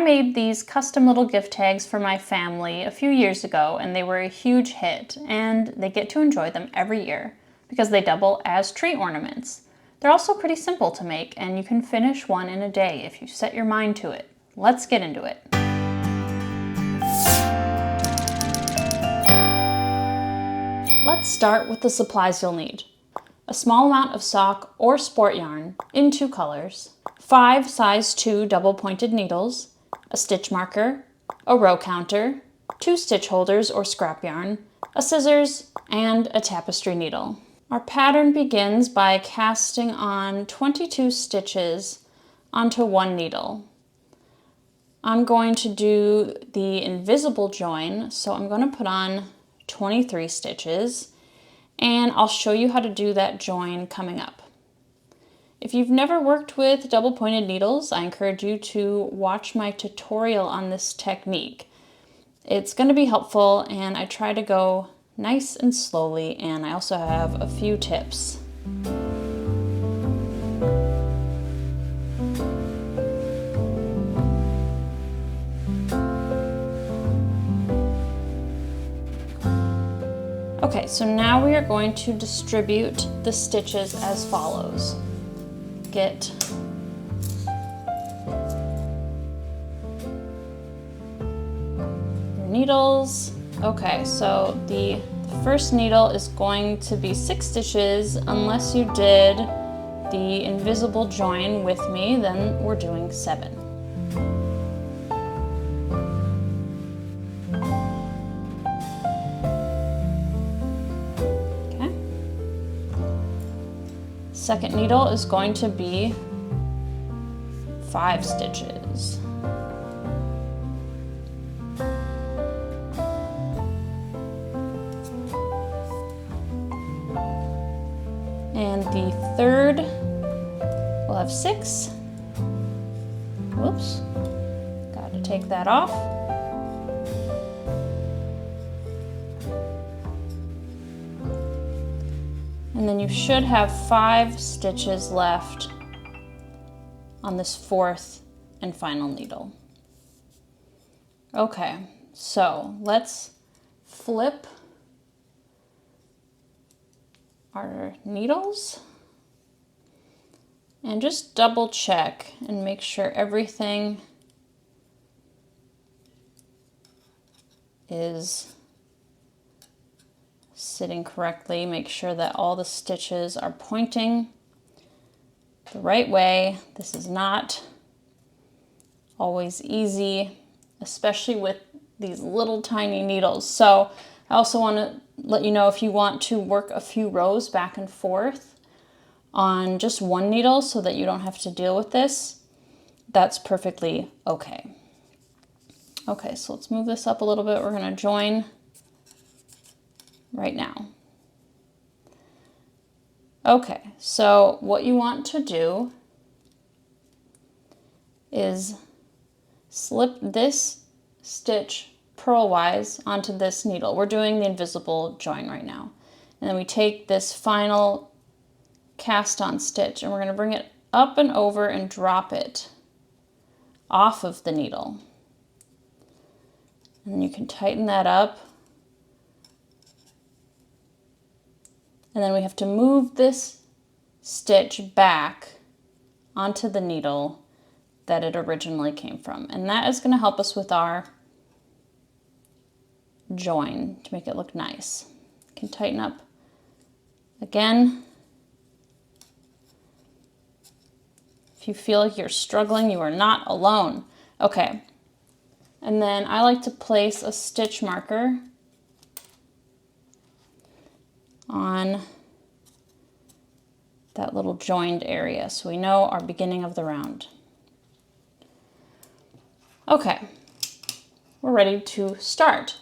I made these custom little gift tags for my family a few years ago, and they were a huge hit, and they get to enjoy them every year because they double as tree ornaments. They're also pretty simple to make, and you can finish one in a day if you set your mind to it. Let's get into it. Let's start with the supplies you'll need. A small amount of sock or sport yarn in 2 colors, 5 size 2 double-pointed needles, a stitch marker, a row counter, 2 stitch holders or scrap yarn, a scissors, and a tapestry needle. Our pattern begins by casting on 22 stitches onto 1 needle. I'm going to do the invisible join, so I'm going to put on 23 stitches, and I'll show you how to do that join coming up. If you've never worked with double pointed needles, I encourage you to watch my tutorial on this technique. It's going to be helpful, and I try to go nice and slowly, and I also have a few tips. Okay, so now we are going to distribute the stitches as follows. Get your needles. Okay, so the first needle is going to be 6 stitches. Unless you did the invisible join with me, then we're doing 7. Okay. Second needle is going to be 5 stitches. And the third will have 6. Whoops, got to take that off. And then you should have 5 stitches left on this 4th and final needle. Okay, so let's flip our needles and just double check and make sure everything is sitting correctly. Make sure that all the stitches are pointing the right way. This is not always easy, especially with these little tiny needles. So I also want to let you know, if you want to work a few rows back and forth on just 1 needle so that you don't have to deal with this, that's perfectly okay. Okay, so let's move this up a little bit. We're going to join right now. Okay, so what you want to do is slip this stitch purlwise onto this needle. We're doing the invisible join right now. And then we take this final cast on stitch and we're going to bring it up and over and drop it off of the needle. And then you can tighten that up. And then we have to move this stitch back onto the needle that it originally came from. And that is going to help us with our join to make it look nice. You can tighten up again. If you feel like you're struggling, you are not alone. Okay, and then I like to place a stitch marker on that little joined area so we know our beginning of the round. Okay, we're ready to start.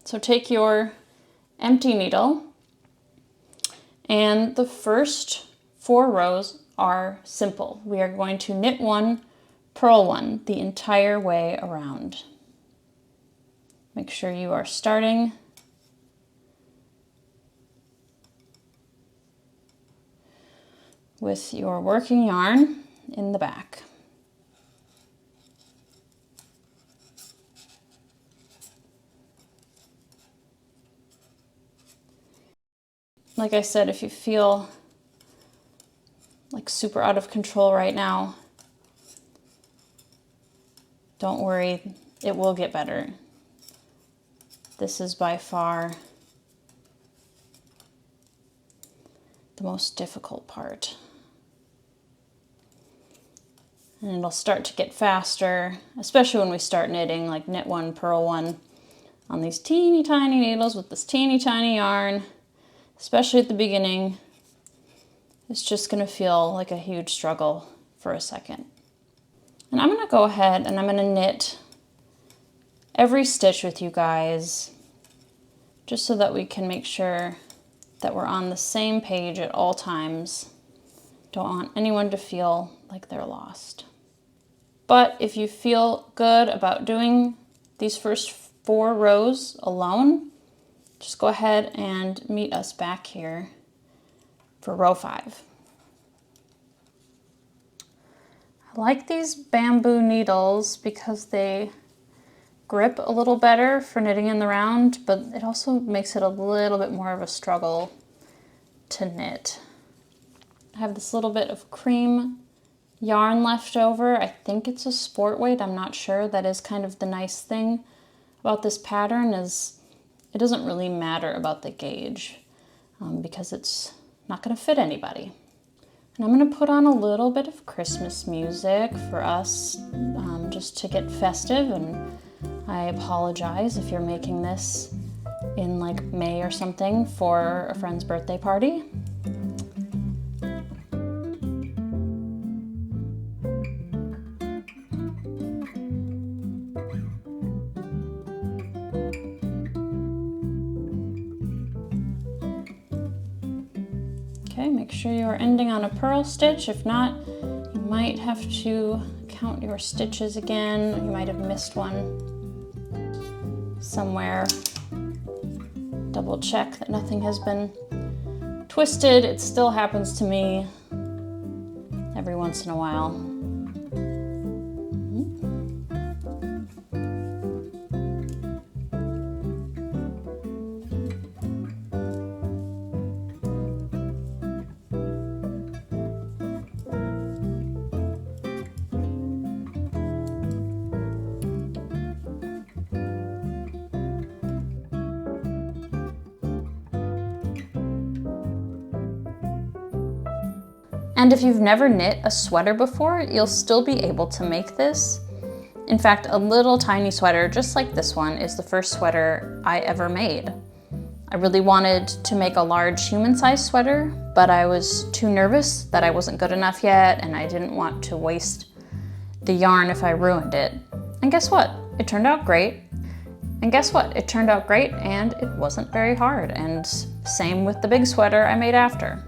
So take your empty needle, and the first 4 rows are simple. We are going to knit 1, purl 1 the entire way around. Make sure you are starting with your working yarn in the back. like I said, if you feel like super out of control right now, don't worry, it will get better. This is by far the most difficult part. And it'll start to get faster, especially when we start knitting, like knit one, purl one, on these teeny tiny needles with this teeny tiny yarn, especially at the beginning. It's just gonna feel like a huge struggle for a second. And I'm gonna go ahead and I'm gonna knit every stitch with you guys, just so that we can make sure that we're on the same page at all times. Don't want anyone to feel like they're lost. But if you feel good about doing these first 4 rows alone, just go ahead and meet us back here for row 5. I like these bamboo needles because they grip a little better for knitting in the round, but it also makes it a little bit more of a struggle to knit. I have this little bit of cream yarn left over. I think it's a sport weight, I'm not sure. That is kind of the nice thing about this pattern, is it doesn't really matter about the gauge because it's not going to fit anybody. And I'm going to put on a little bit of Christmas music for us just to get festive, and I apologize if you're making this in like May or something for a friend's birthday party. Okay, make sure you are ending on a purl stitch. If not, you might have to count your stitches again. You might have missed one somewhere. Double check that nothing has been twisted. It still happens to me every once in a while. And if you've never knit a sweater before, you'll still be able to make this. In fact, a little tiny sweater just like this one is the first sweater I ever made. I really wanted to make a large human-sized sweater, but I was too nervous that I wasn't good enough yet, and I didn't want to waste the yarn if I ruined it. And guess what? It turned out great. And guess what? It turned out great, and it wasn't very hard. And same with the big sweater I made after.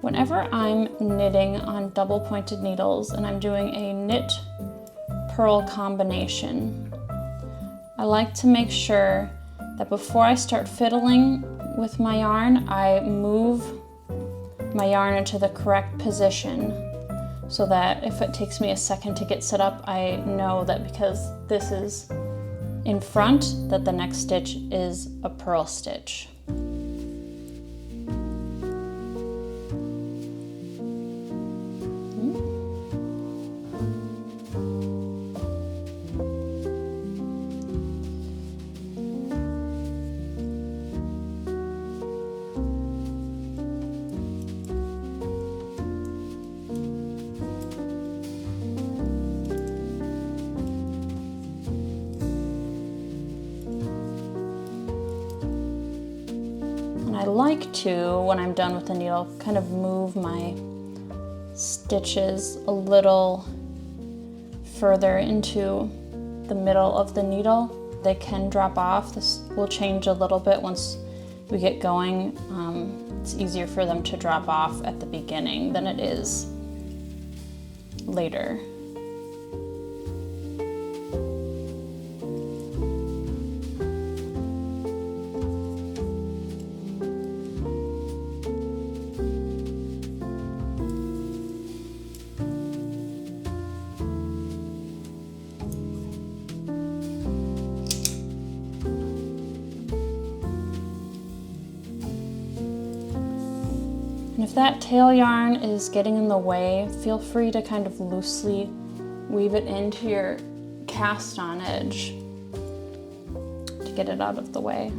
Whenever I'm knitting on double pointed needles and I'm doing a knit purl combination, I like to make sure that before I start fiddling with my yarn, I move my yarn into the correct position so that if it takes me a second to get set up, I know that because this is in front, that the next stitch is a purl stitch. I like to, when I'm done with the needle, kind of move my stitches a little further into the middle of the needle. They can drop off. This will change a little bit once we get going. It's easier for them to drop off at the beginning than it is later. if that tail yarn is getting in the way, feel free to kind of loosely weave it into your cast on edge to get it out of the way.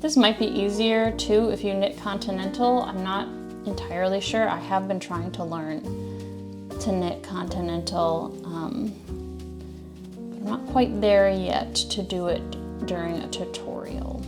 This might be easier too if you knit continental. I'm not entirely sure. I have been trying to learn to knit continental. I'm not quite there yet to do it during a tutorial.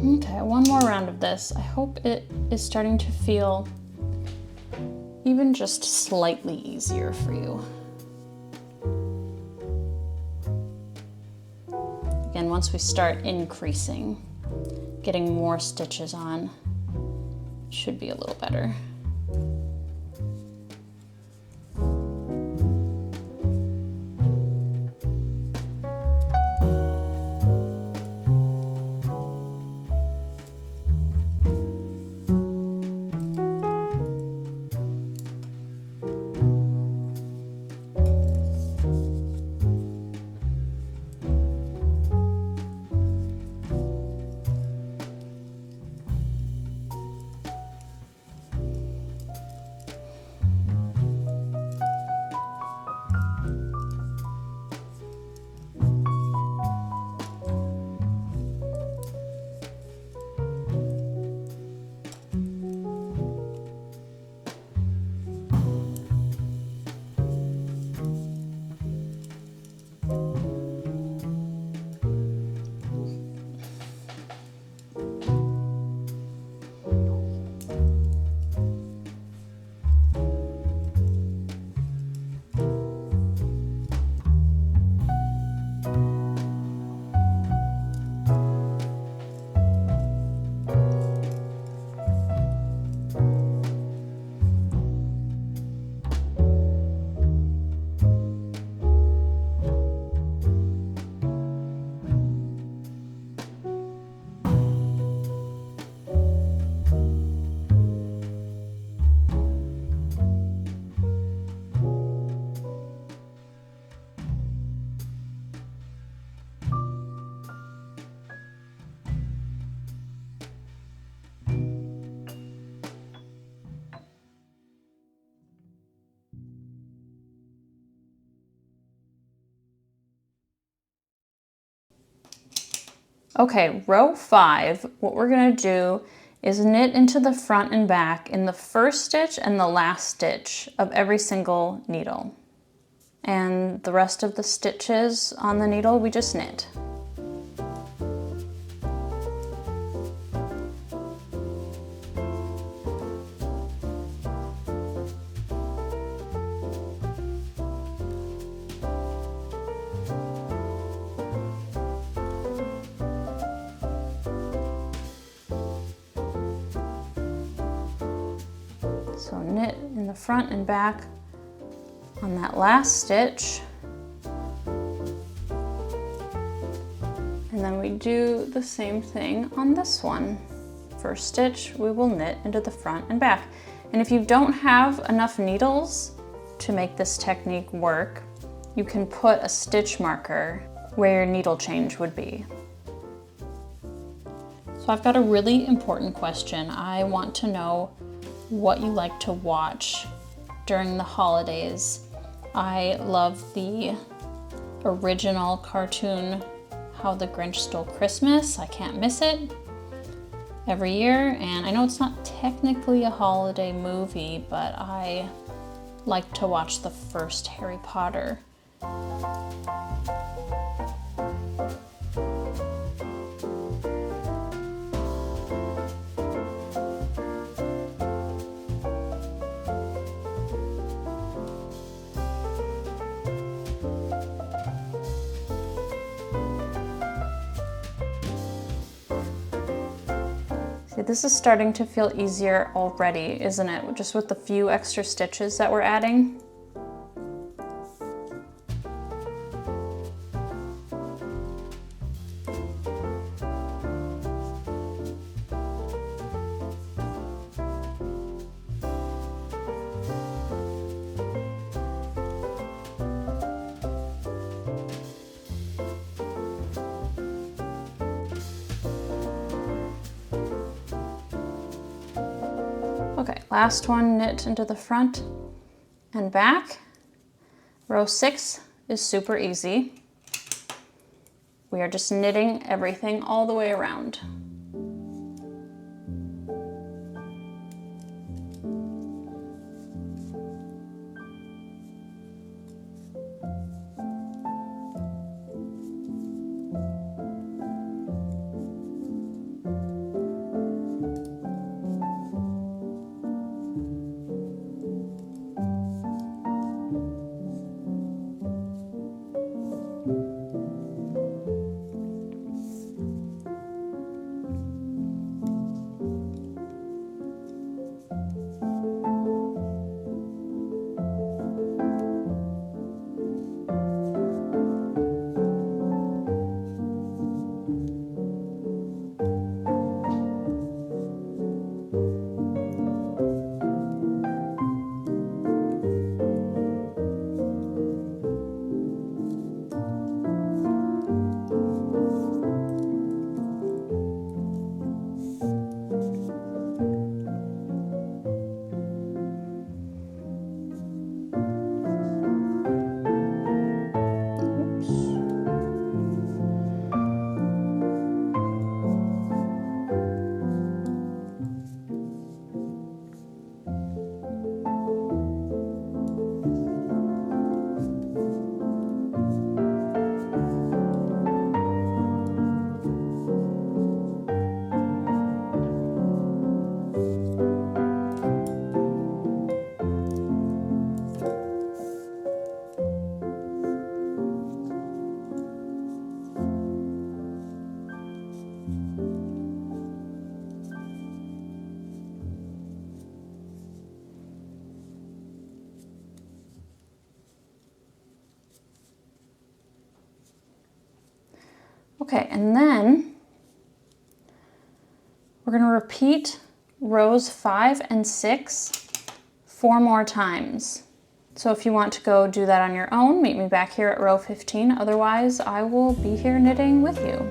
Okay, one more round of this. I hope it is starting to feel even just slightly easier for you. Again, once we start increasing, getting more stitches on, it should be a little better. Okay, row 5, what we're gonna do is knit into the front and back in the first stitch and the last stitch of every single needle. And the rest of the stitches on the needle, we just knit. So knit in the front and back on that last stitch. And then we do the same thing on this one. First stitch, we will knit into the front and back. And if you don't have enough needles to make this technique work, you can put a stitch marker where your needle change would be. So I've got a really important question. I want to know what you like to watch during the holidays. I love the original cartoon, How the Grinch Stole Christmas. I can't miss it every year. And I know it's not technically a holiday movie, but I like to watch the first Harry Potter. This is starting to feel easier already, isn't it? Just with the few extra stitches that we're adding. Okay, last one, knit into the front and back. Row 6 is super easy. We are just knitting everything all the way around. Okay, and then we're going to repeat rows 5 and 6 4 more times. So if you want to go do that on your own, meet me back here at row 15. Otherwise, I will be here knitting with you.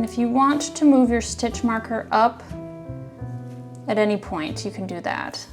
And if you want to move your stitch marker up at any point, you can do that.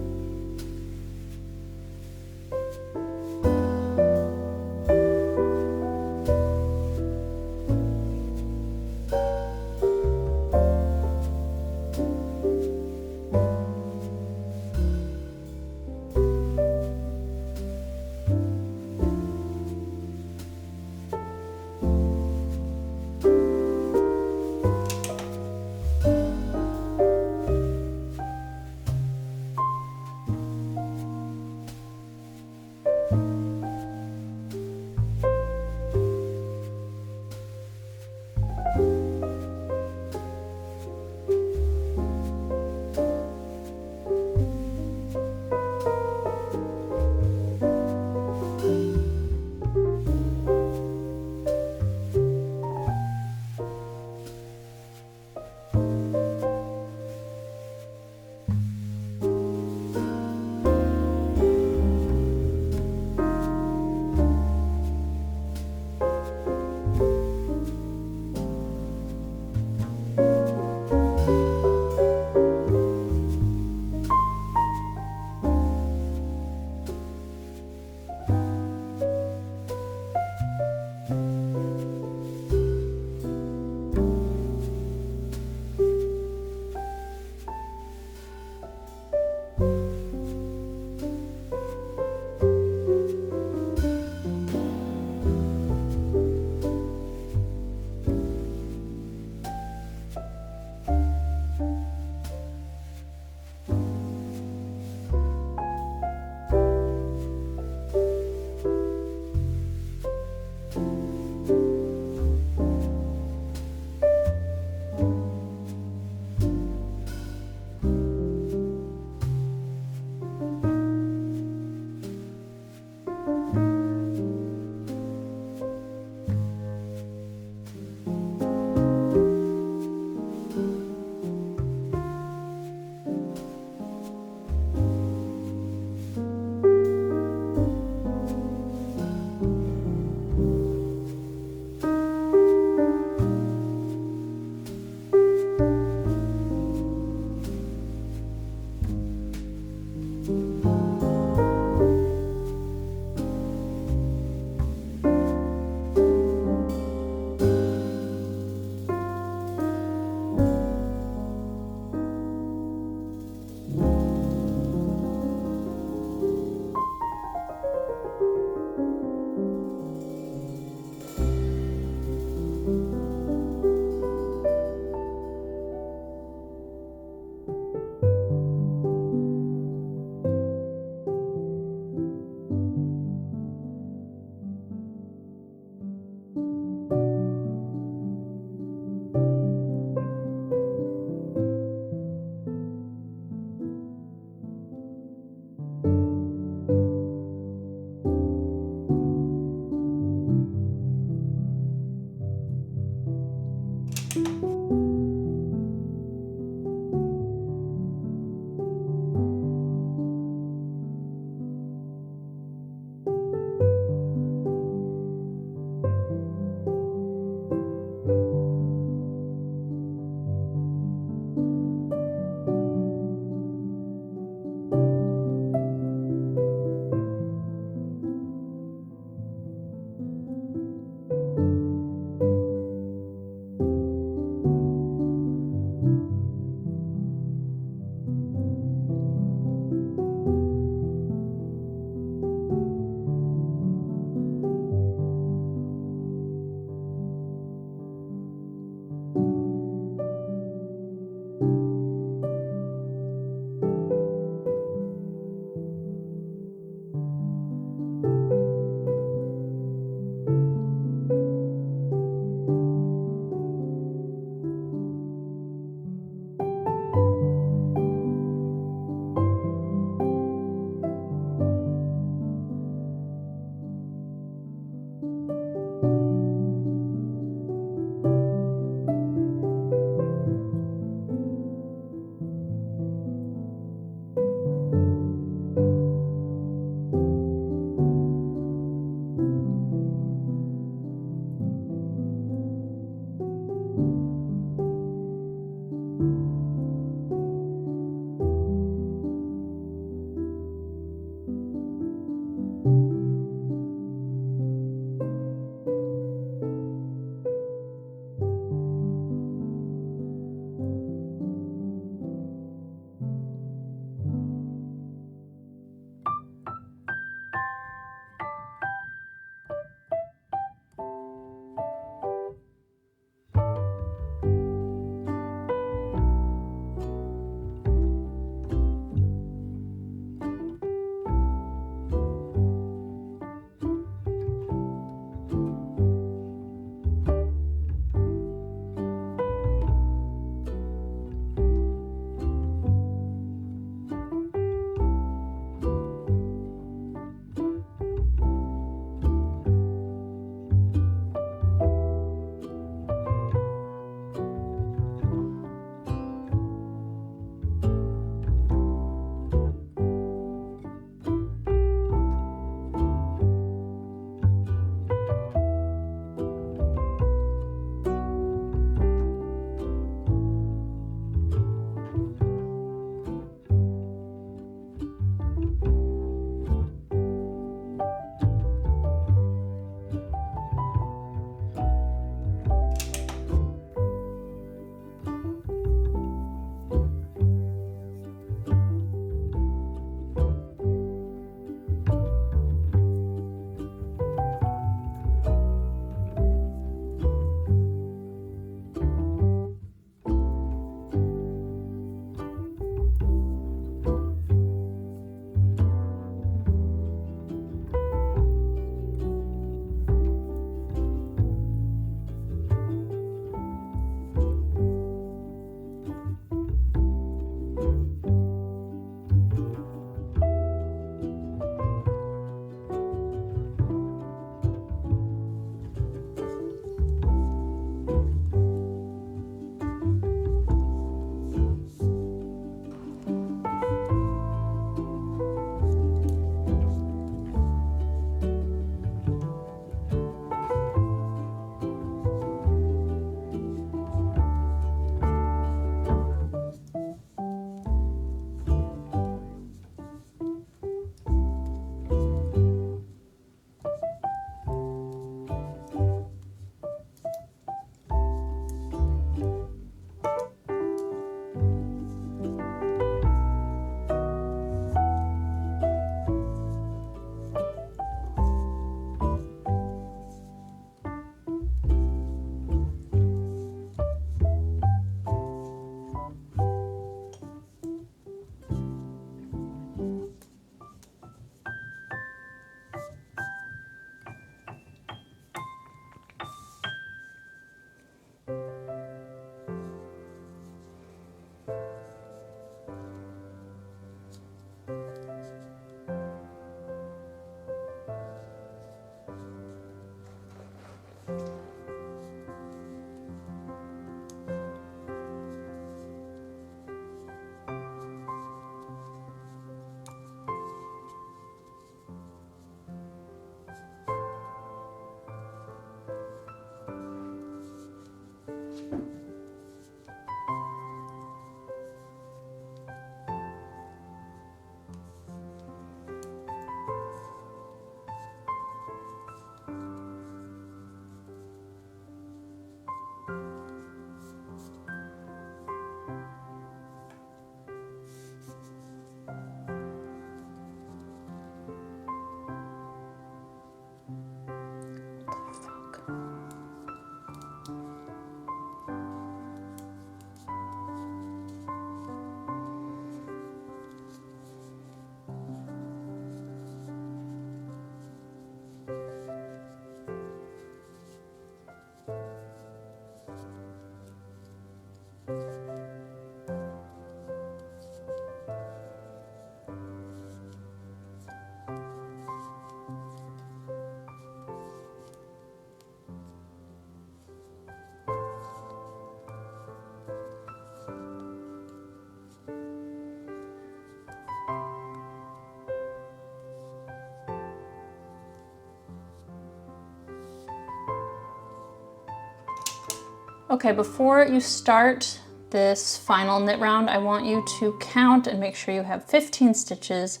Okay, before you start this final knit round, I want you to count and make sure you have 15 stitches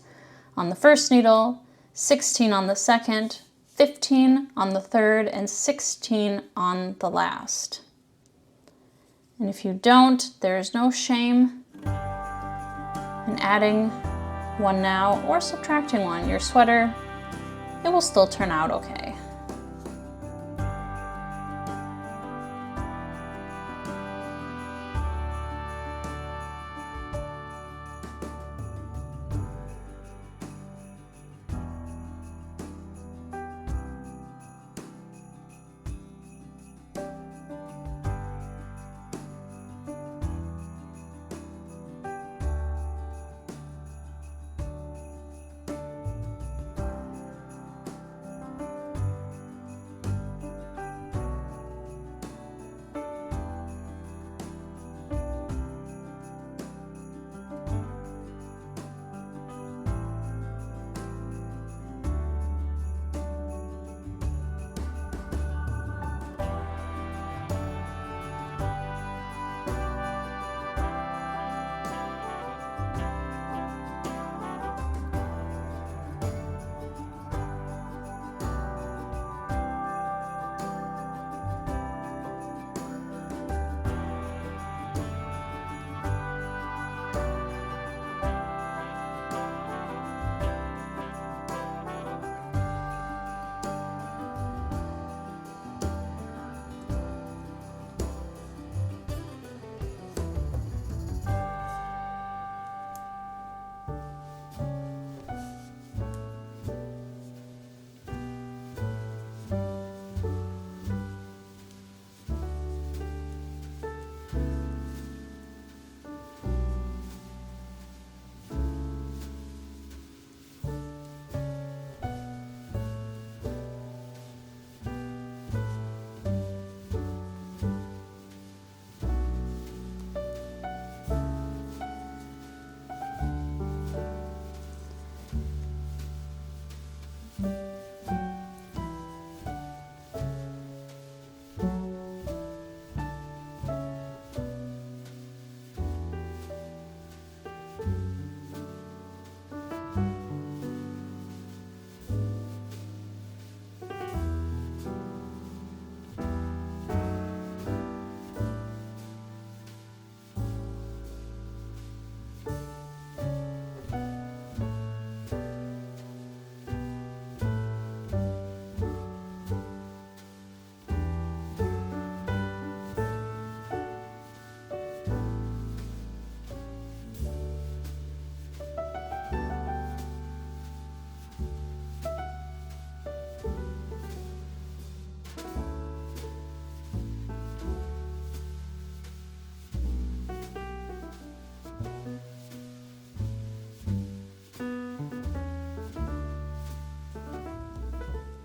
on the first needle, 16 on the second, 15 on the third, and 16 on the last. And if you don't, there is no shame in adding one now or subtracting one. Your sweater, it will still turn out okay.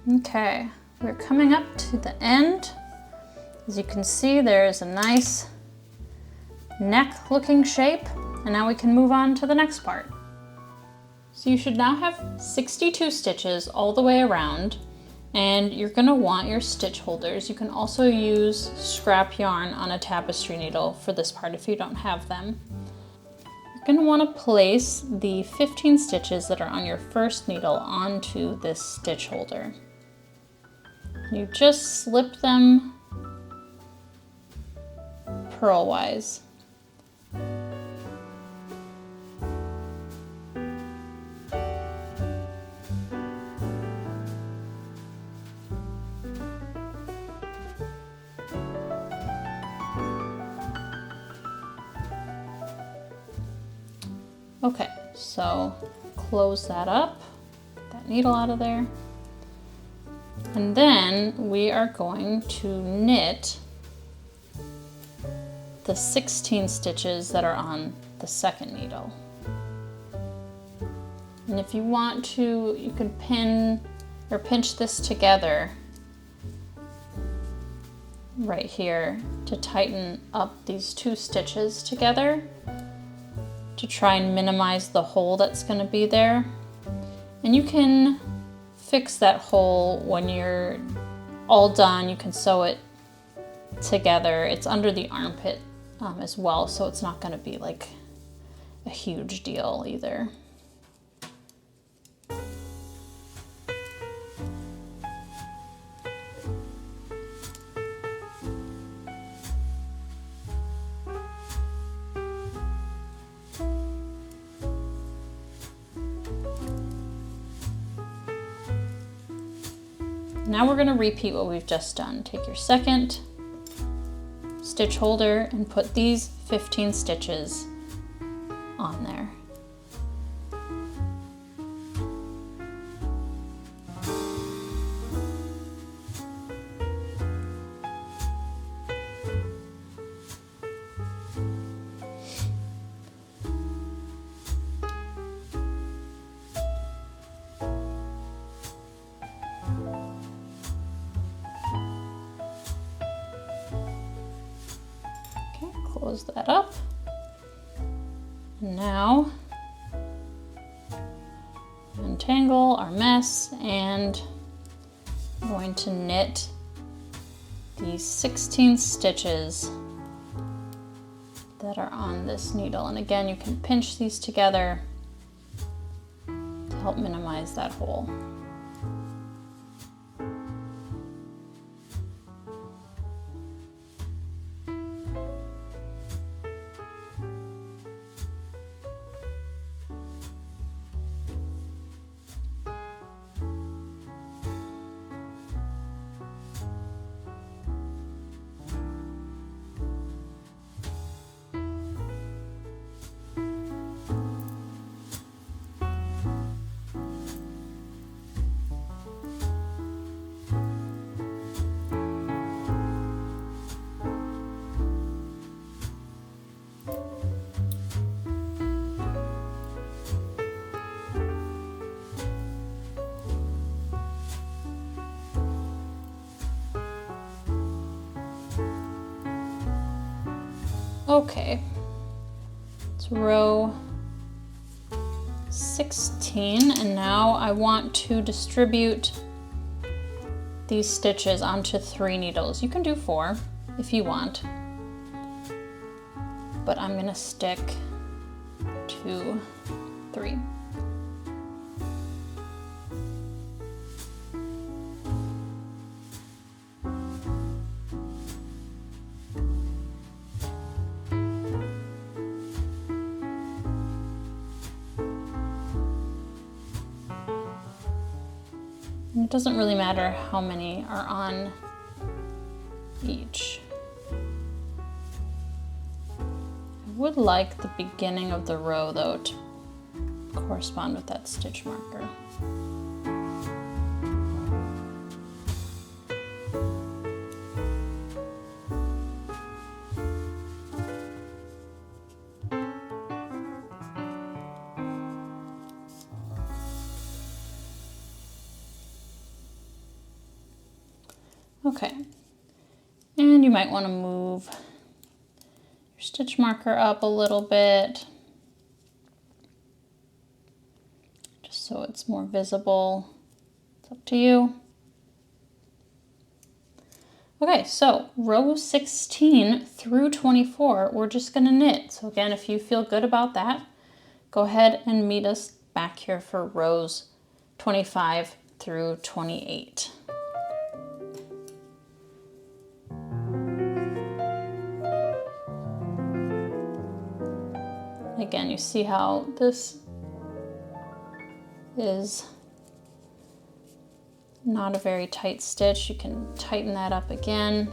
Okay, we're coming up to the end. As you can see, there is a nice neck looking shape, and now we can move on to the next part. So you should now have 62 stitches all the way around, and you're gonna want your stitch holders. You can also use scrap yarn on a tapestry needle for this part if you don't have them. You're gonna wanna place the 15 stitches that are on your first needle onto this stitch holder. You just slip them purlwise. Okay, so close that up, get that needle out of there. And then we are going to knit the 16 stitches that are on the second needle. And if you want to, you can pin or pinch this together right here to tighten up these two stitches together to try and minimize the hole that's going to be there. And you can fix that hole when you're all done. You can sew it together. It's under the armpit as well, so it's not going to be like a huge deal either. Now we're going to repeat what we've just done. Take your second stitch holder and put these 15 stitches on there. Close that up. And now untangle our mess, and I'm going to knit these 16 stitches that are on this needle. And again, you can pinch these together to help minimize that hole. Okay, it's row 16, and now I want to distribute these stitches onto 3 needles. You can do 4 if you want, but I'm gonna stick to 3. It doesn't really matter how many are on each. I would like the beginning of the row though to correspond with that stitch marker. Okay, and you might want to move your stitch marker up a little bit, just so it's more visible. It's up to you. Okay, so row 16 through 24, we're just going to knit. So again, if you feel good about that, go ahead and meet us back here for rows 25 through 28. Again, you see how this is not a very tight stitch. You can tighten that up again.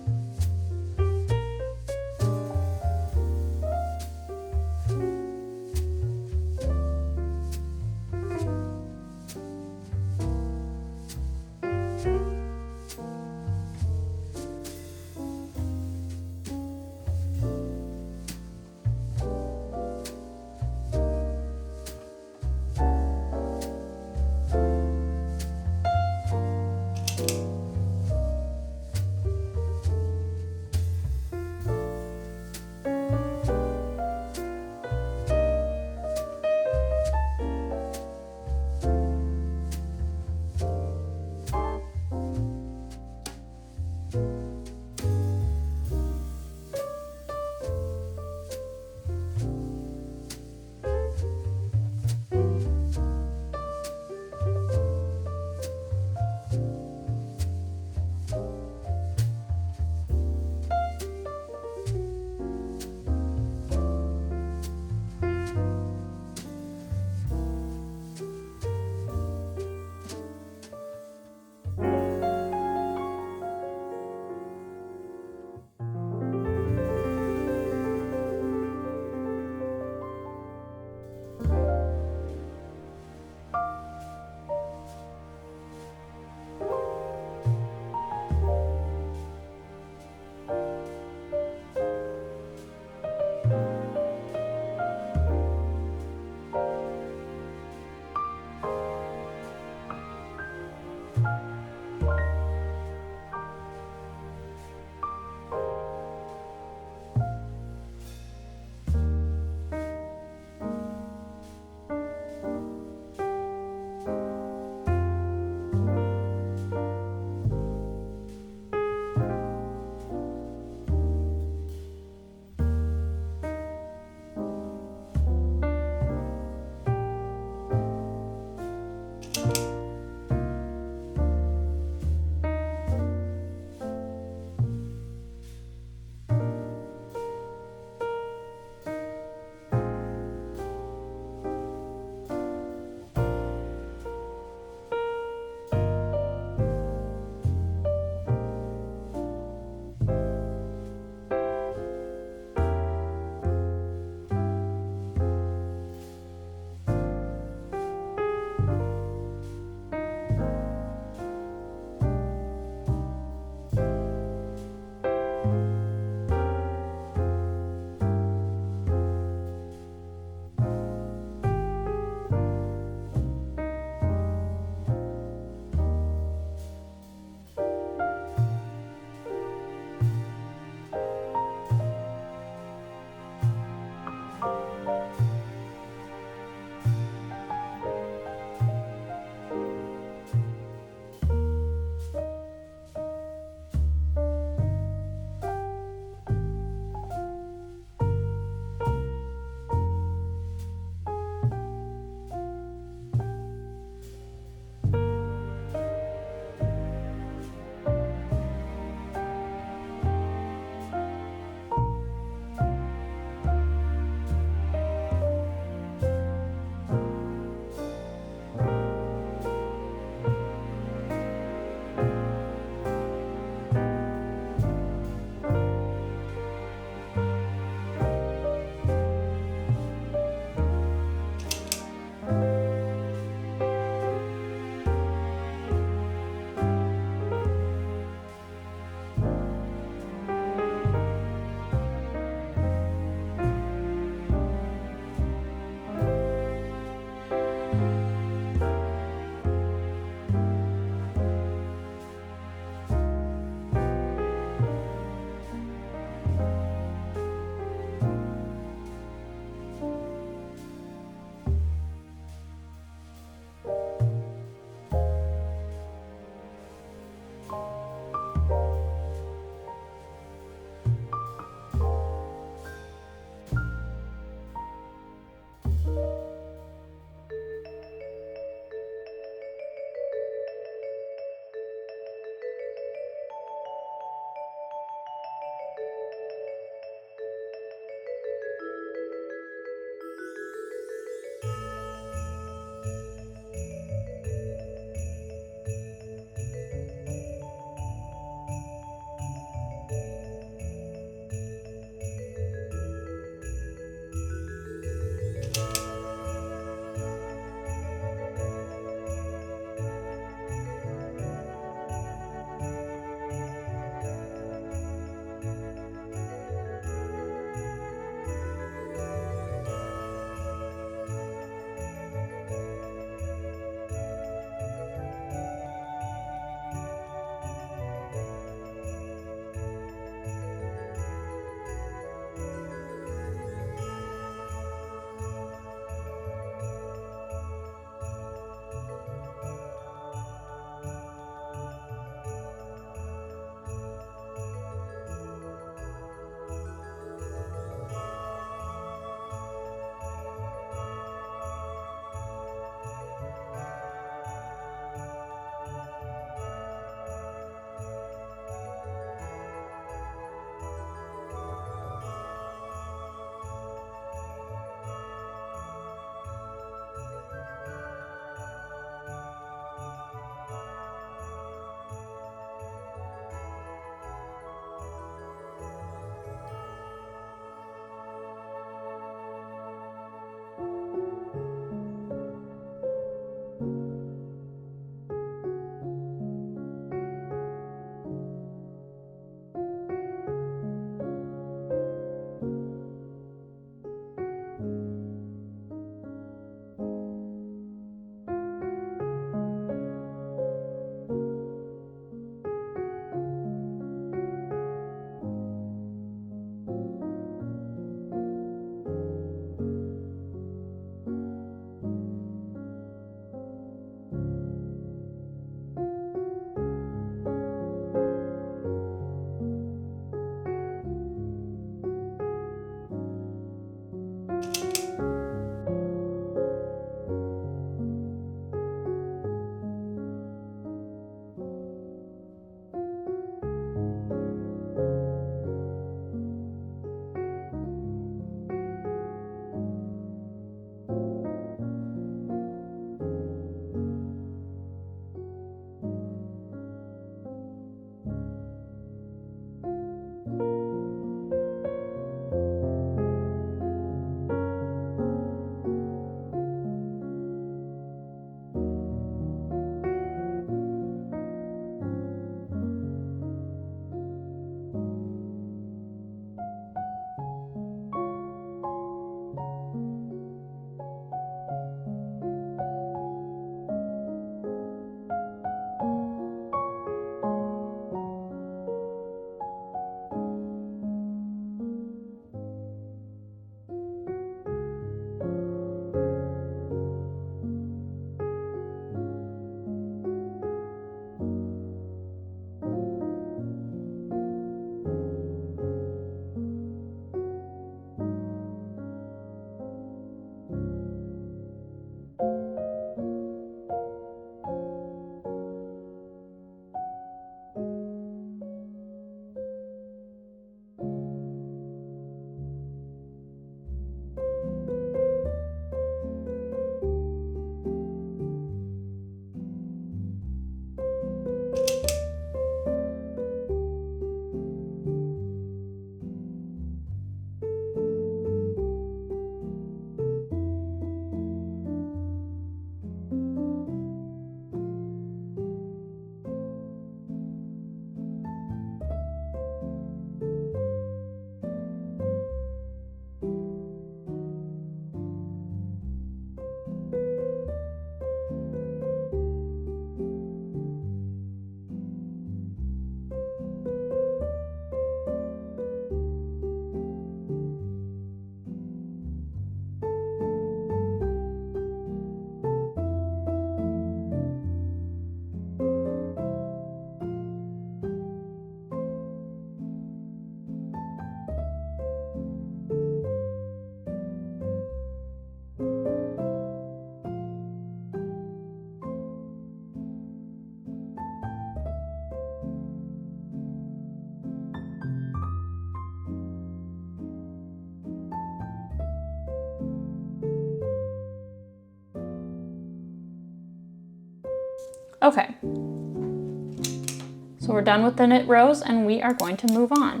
Okay, so we're done with the knit rows and we are going to move on.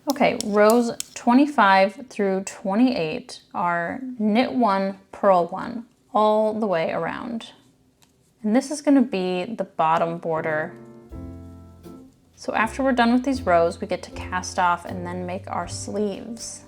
Okay, rows 25 through 28 are knit 1, purl 1, all the way around. And this is going to be the bottom border. So after we're done with these rows, we get to cast off and then make our sleeves.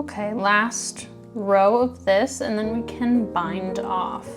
Okay, last row of this, and then we can bind off.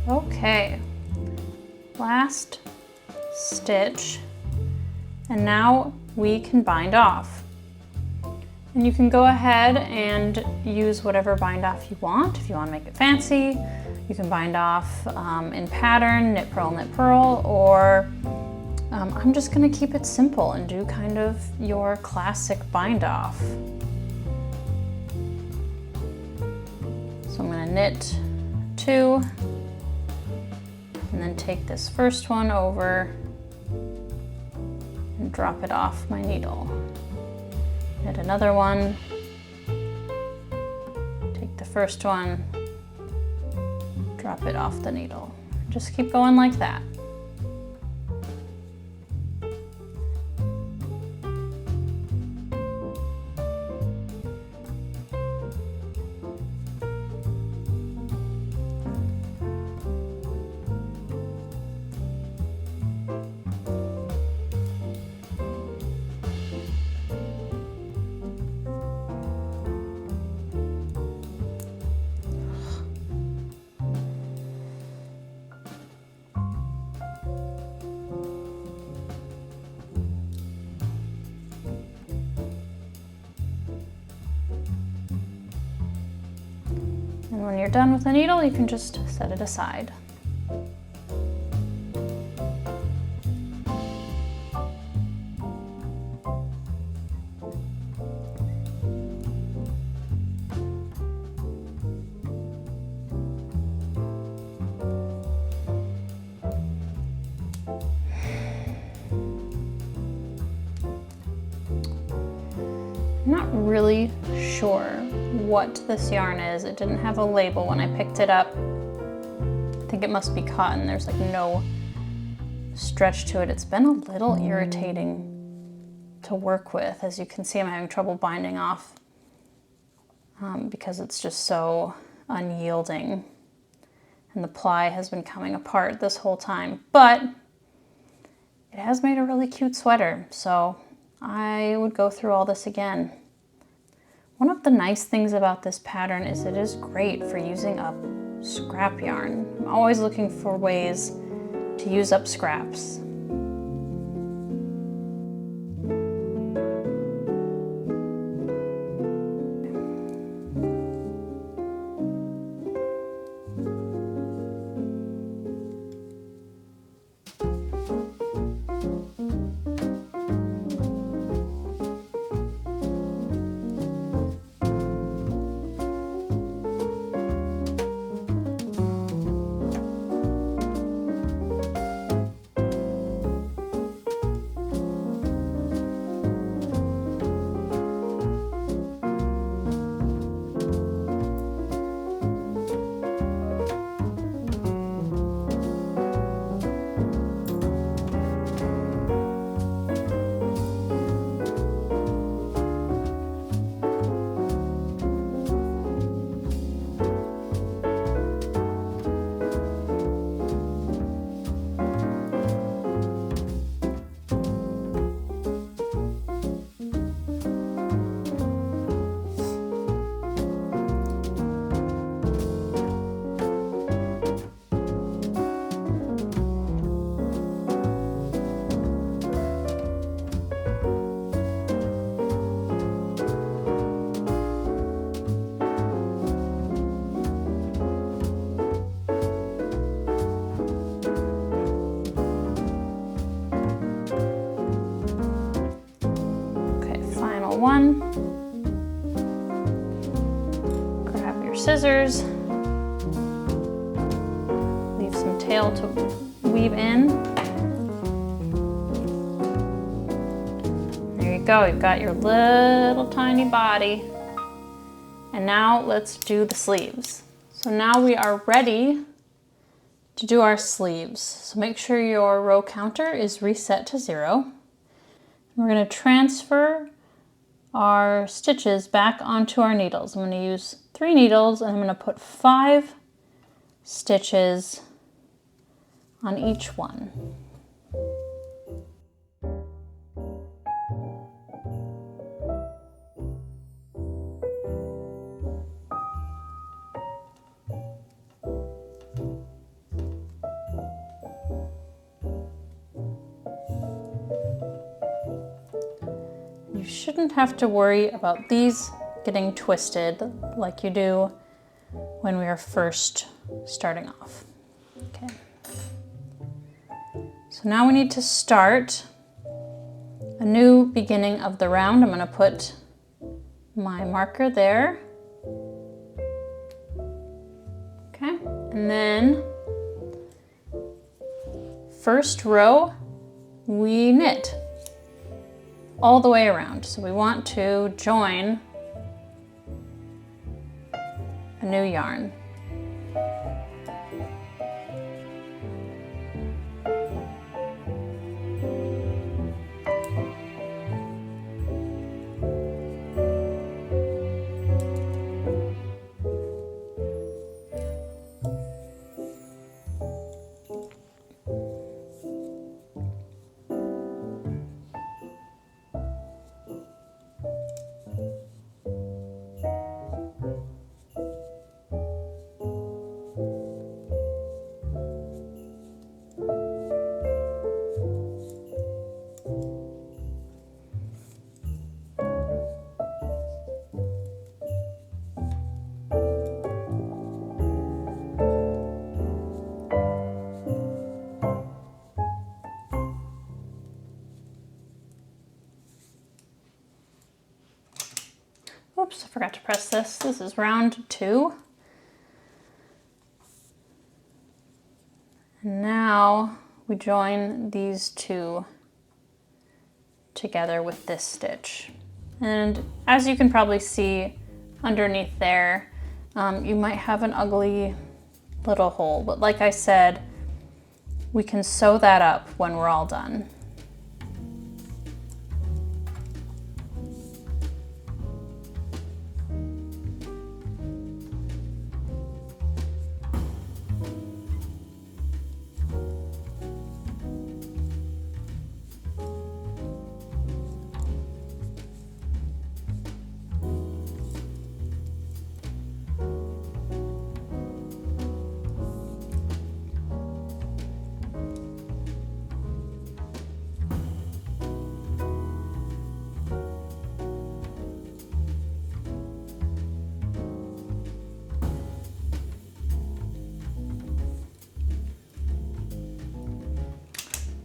Okay, last stitch, and now we can bind off. And you can go ahead and use whatever bind off you want. If you want to make it fancy, you can bind off in pattern, knit, purl, or I'm just gonna keep it simple and do kind of your classic bind off. So I'm gonna knit 2, and then take this first one over and drop it off my needle. Knit another one, take the first one, drop it off the needle. Just keep going like that. And when you're done with the needle, you can just set it aside. I'm not really sure what this yarn is. It didn't have a label when I picked it up. I think it must be cotton. There's like no stretch to it. It's been a little irritating to work with. As you can see, I'm having trouble binding off because it's just so unyielding. And the ply has been coming apart this whole time. But it has made a really cute sweater, so I would go through all this again. One of the nice things about this pattern is it is great for using up scrap yarn. I'm always looking for ways to use up scraps. scissors. Leave some tail to weave in. There you go, you've got your little tiny body. And now let's do the sleeves. So now we are ready to do our sleeves. So make sure your row counter is reset to 0. We're going to transfer our stitches back onto our needles. I'm going to use 3 needles and I'm going to put 5 stitches on each one. You shouldn't have to worry about these getting twisted like you do when we are first starting off. Okay. So now we need to start a new beginning of the round. I'm going to put my marker there. Okay, and then first row we knit all the way around. So we want to join a new yarn. Oops, I forgot to press this. This is round 2. And now we join these 2 together with this stitch. And as you can probably see underneath there, you might have an ugly little hole, but like I said, we can sew that up when we're all done.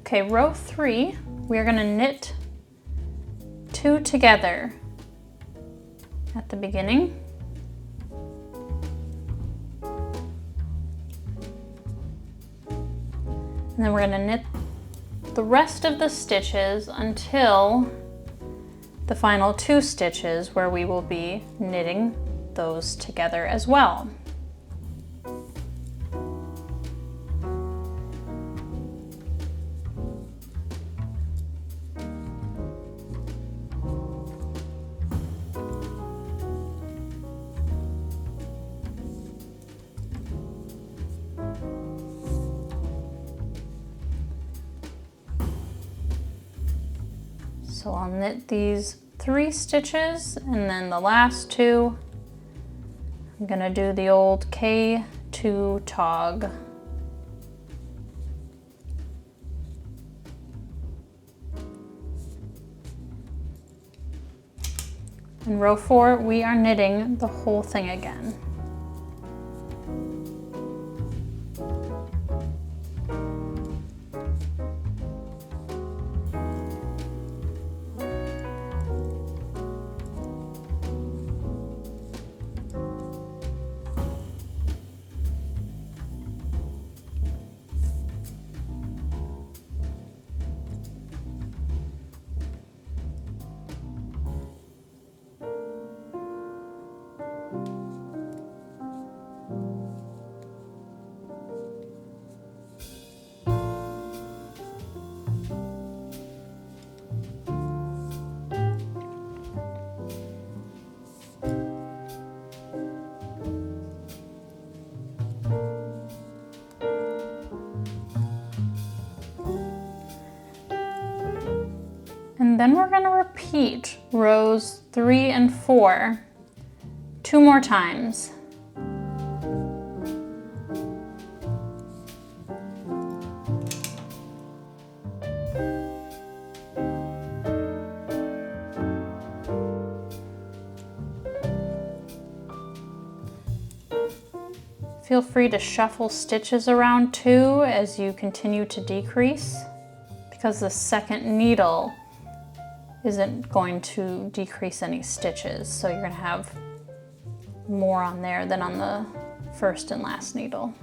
Okay, row 3, we are going to knit 2 together at the beginning. And then we're going to knit the rest of the stitches until the final 2 stitches where we will be knitting those together as well. So I'll knit these 3 stitches and then the last 2, I'm gonna do the old K2 tog. In row 4, we are knitting the whole thing again. Then we're going to repeat rows 3 and 4 2 more times. Feel free to shuffle stitches around too as you continue to decrease, because the second needle isn't going to decrease any stitches, so you're going to have more on there than on the first and last needle.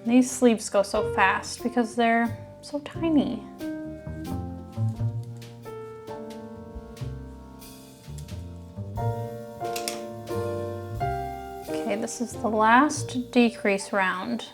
These sleeves go so fast because they're so tiny. Okay, this is the last decrease round.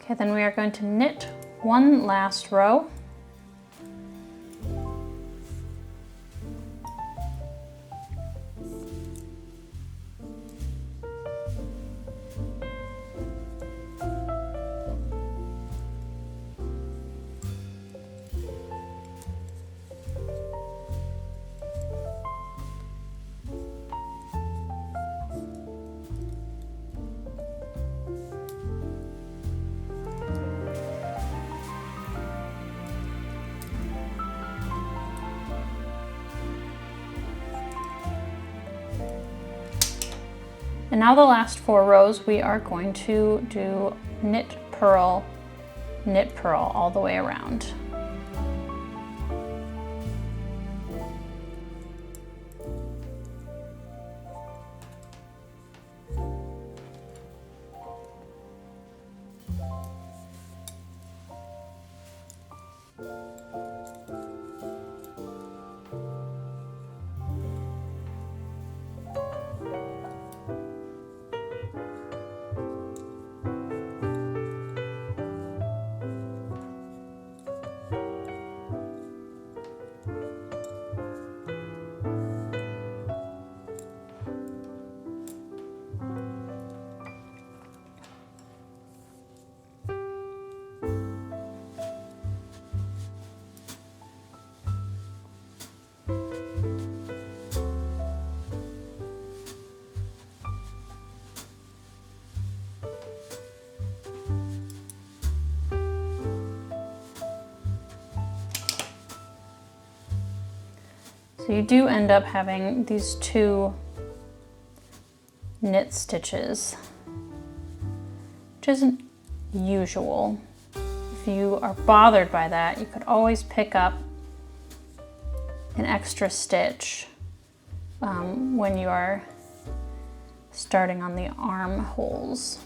Okay, then we are going to knit one last row. And now the last 4 rows, we are going to do knit, purl all the way around. So you do end up having these two knit stitches, which isn't usual. If you are bothered by that, you could always pick up an extra stitch when you are starting on the armholes.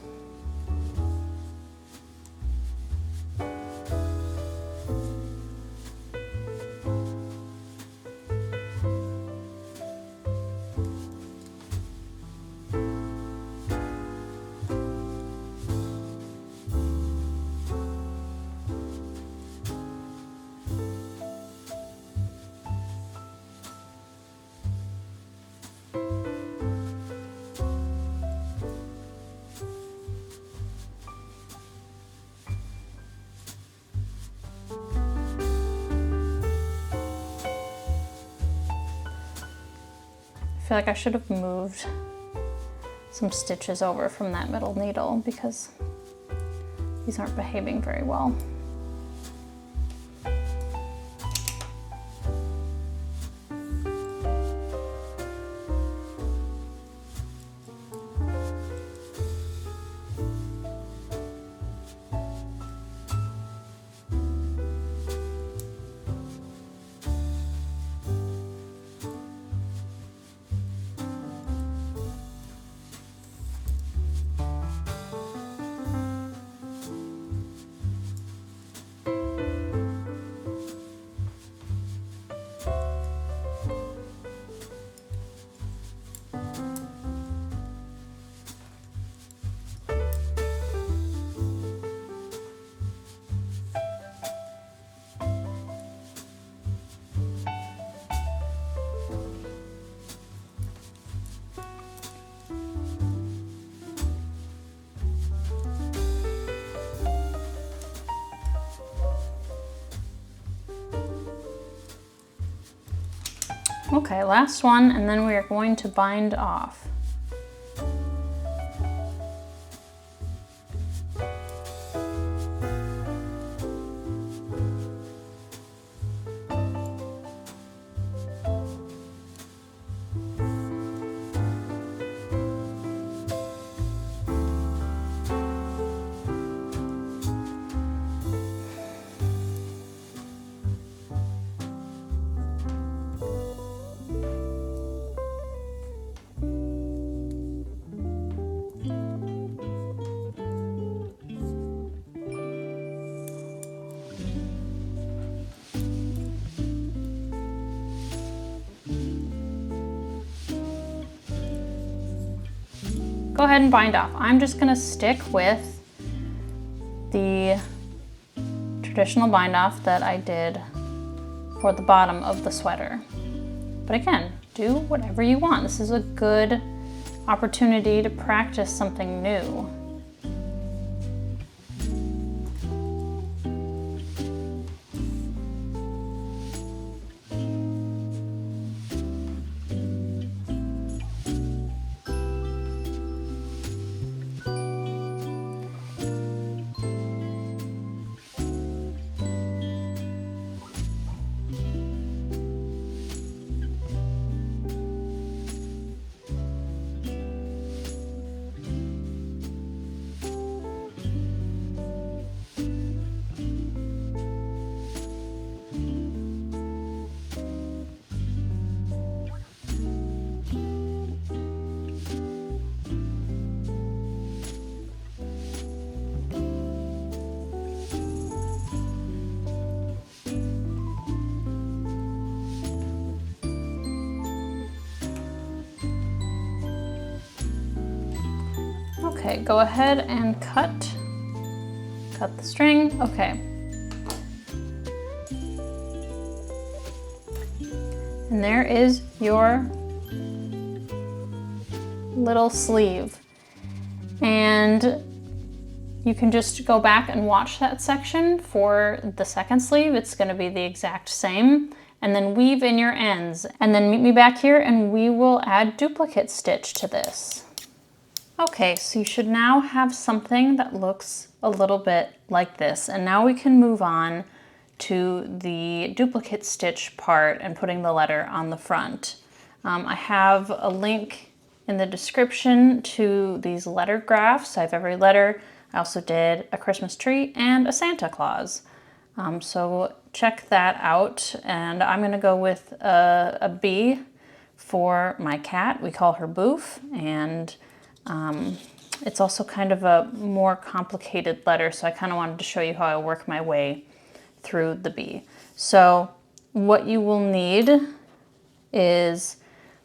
I feel like I should have moved some stitches over from that middle needle because these aren't behaving very well. Okay, last one, and then we are going to bind off. Go ahead and bind off. I'm just gonna stick with the traditional bind off that I did for the bottom of the sweater. But again, do whatever you want. This is a good opportunity to practice something new. Okay, go ahead and cut the string. Okay. And there is your little sleeve. And you can just go back and watch that section for the second sleeve. It's going to be the exact same. And then weave in your ends. And then meet me back here and we will add duplicate stitch to this. Okay, so you should now have something that looks a little bit like this. And now we can move on to the duplicate stitch part and putting the letter on the front. I have a link in the description to these letter graphs. I have every letter. I also did a Christmas tree and a Santa Claus. So check that out. And I'm gonna go with a B for my cat. We call her Boof. And it's also kind of a more complicated letter, so I kind of wanted to show you how I work my way through the B. So what you will need is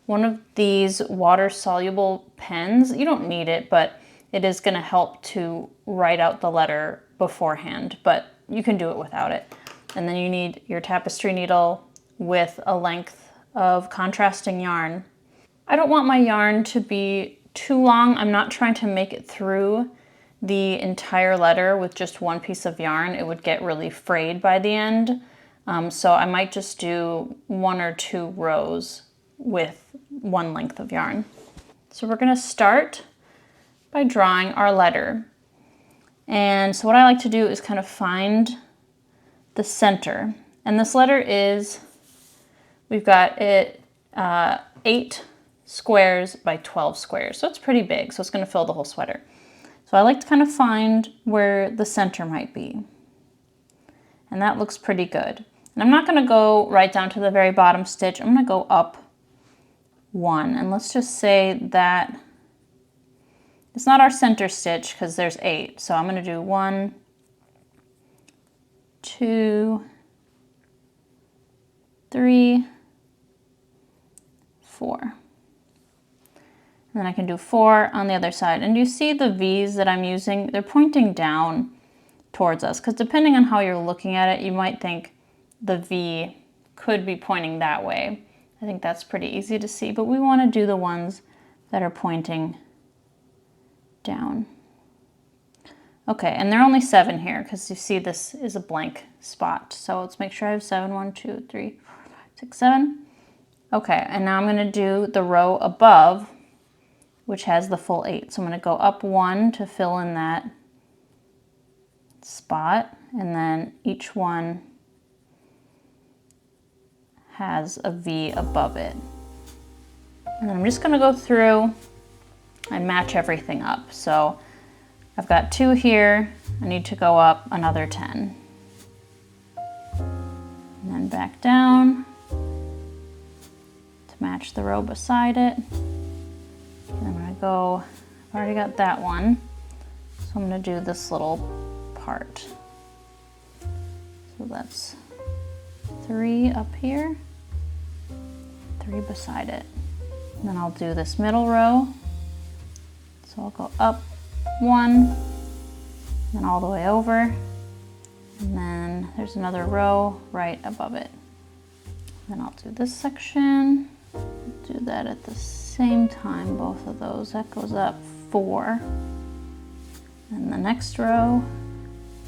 one of these water-soluble pens. You don't need it, but it is going to help to write out the letter beforehand, but you can do it without it. And then you need your tapestry needle with a length of contrasting yarn. I don't want my yarn to be too long. I'm not trying to make it through the entire letter with just one piece of yarn. It would get really frayed by the end. So I might just do 1 or 2 rows with one length of yarn. So we're gonna start by drawing our letter. And so what I like to do is kind of find the center. And this letter is, we've got it 8 squares by 12 squares. So it's pretty big, so it's gonna fill the whole sweater. So I like to kind of find where the center might be. And that looks pretty good. And I'm not gonna go right down to the very bottom stitch. I'm gonna go up 1. And let's just say that it's not our center stitch because there's 8. So I'm gonna do 1, 2, 3, 4. And then I can do 4 on the other side. And you see the V's that I'm using, they're pointing down towards us, because depending on how you're looking at it, you might think the V could be pointing that way. I think that's pretty easy to see, but we want to do the ones that are pointing down. Okay, and there are only 7 here, because you see this is a blank spot. So let's make sure I have 7. 1, 2, 3, 4, 5, 6, 7. Okay, and now I'm going to do the row above, which has the full 8. So I'm going to go up 1 to fill in that spot, and then each one has a V above it. And then I'm just going to go through and match everything up. So I've got 2 here. I need to go up another 10. And then back down to match the row beside it. And I'm gonna go, I've already got that one, so I'm gonna do this little part. So that's 3 up here, 3 beside it. And then I'll do this middle row. So I'll go up 1, then all the way over, and then there's another row right above it. Then I'll do this section, do that at the same time, both of those. That goes up 4. And the next row,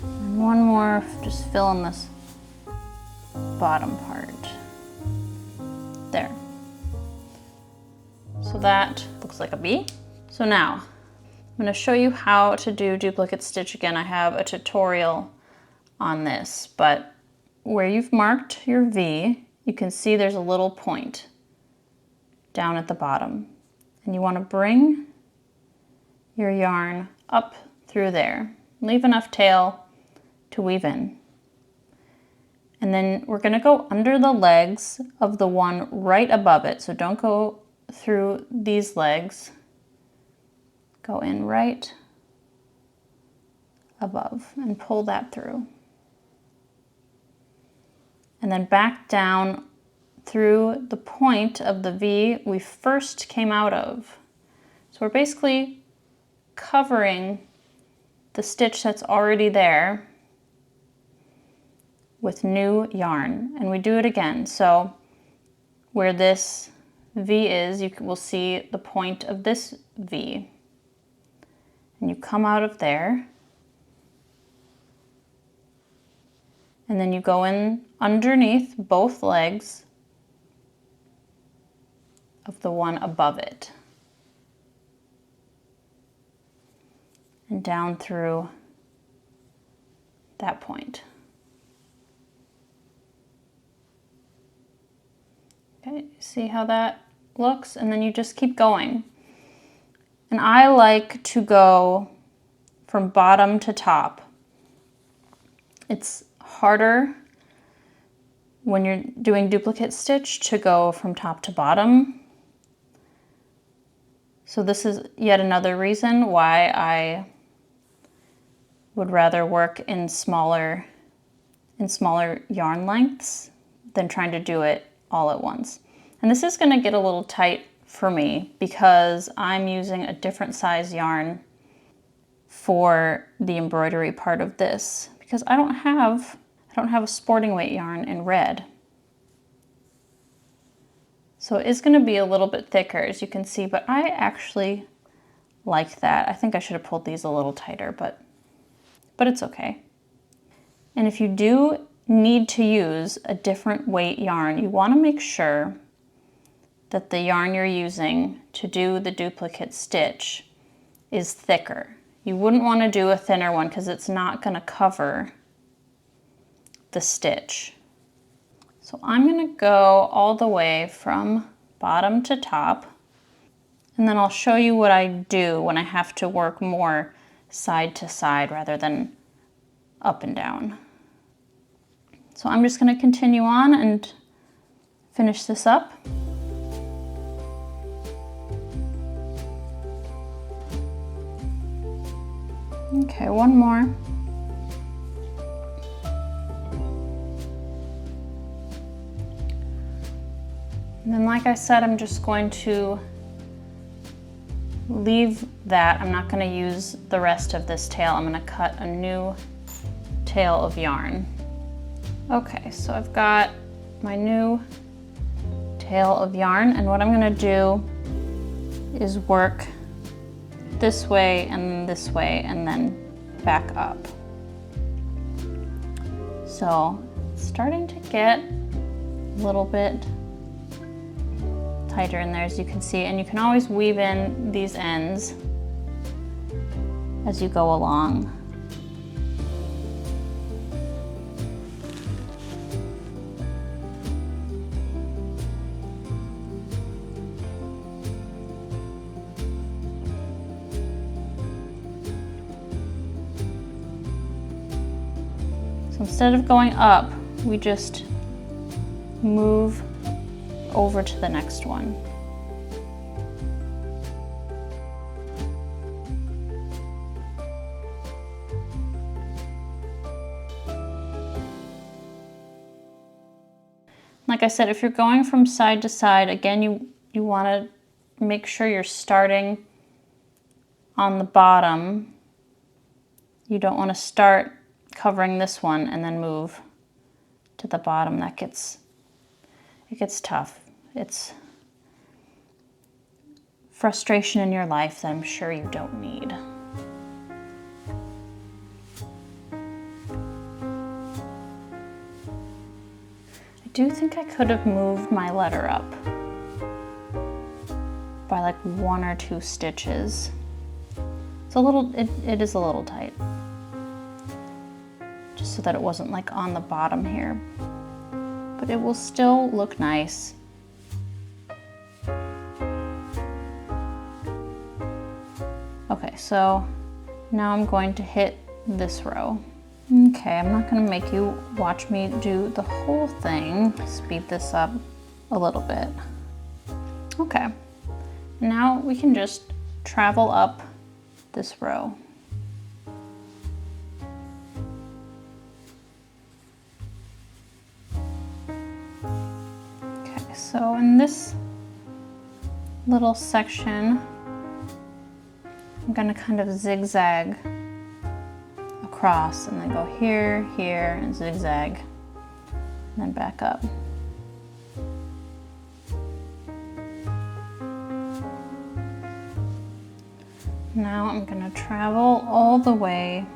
and 1 more, just fill in this bottom part. There. So that looks like a B. So now, I'm going to show you how to do duplicate stitch again. I have a tutorial on this, but where you've marked your V, you can see there's a little point down at the bottom. And you want to bring your yarn up through there. Leave enough tail to weave in. And then we're going to go under the legs of the one right above it. So don't go through these legs. Go in right above and pull that through. And then back down through the point of the V we first came out of. So we're basically covering the stitch that's already there with new yarn, and we do it again. So where this V is, you will see the point of this V, and you come out of there, and then you go in underneath both legs of the one above it, and down through that point. Okay, see how that looks? And then you just keep going. And I like to go from bottom to top. It's harder when you're doing duplicate stitch to go from top to bottom. So this is yet another reason why I would rather work in smaller yarn lengths than trying to do it all at once. And this is going to get a little tight for me because I'm using a different size yarn for the embroidery part of this because I don't have a sporting weight yarn in red. So it is going to be a little bit thicker, as you can see, but I actually like that. I think I should have pulled these a little tighter, but it's okay. And if you do need to use a different weight yarn, you want to make sure that the yarn you're using to do the duplicate stitch is thicker. You wouldn't want to do a thinner one because it's not going to cover the stitch. So I'm going to go all the way from bottom to top, and then I'll show you what I do when I have to work more side to side rather than up and down. So I'm just going to continue on and finish this up. Okay, one more. And then, like I said, I'm just going to leave that. I'm not going to use the rest of this tail. I'm going to cut a new tail of yarn. Okay, so I've got my new tail of yarn, and what I'm going to do is work this way and then back up. So it's starting to get a little bit tighter in there, as you can see, and you can always weave in these ends as you go along. So instead of going up, we just move over to the next one. Like I said, if you're going from side to side, again, you want to make sure you're starting on the bottom. You don't want to start covering this one and then move to the bottom. It gets tough. It's frustration in your life that I'm sure you don't need. I do think I could have moved my letter up by like 1 or 2 stitches. It's a little, it is a little tight. Just so that it wasn't like on the bottom here. But it will still look nice. Okay, so now I'm going to hit this row. Okay, I'm not going to make you watch me do the whole thing. Speed this up a little bit. Okay, now we can just travel up this row. Okay, so in this little section, I'm going to kind of zigzag across and then go here, here, and zigzag, and then back up. Now I'm going to travel all the way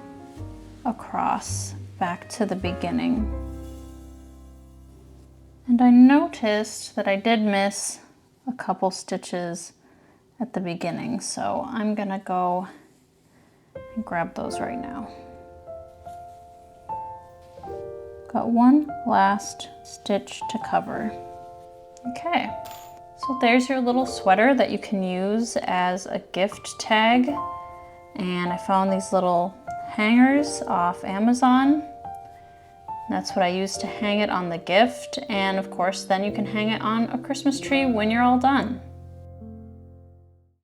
across back to the beginning. And I noticed that I did miss a couple stitches at the beginning, so I'm gonna go and grab those right now. Got one last stitch to cover. Okay, so there's your little sweater that you can use as a gift tag. And I found these little hangers off Amazon. That's what I use to hang it on the gift. And of course, then you can hang it on a Christmas tree when you're all done.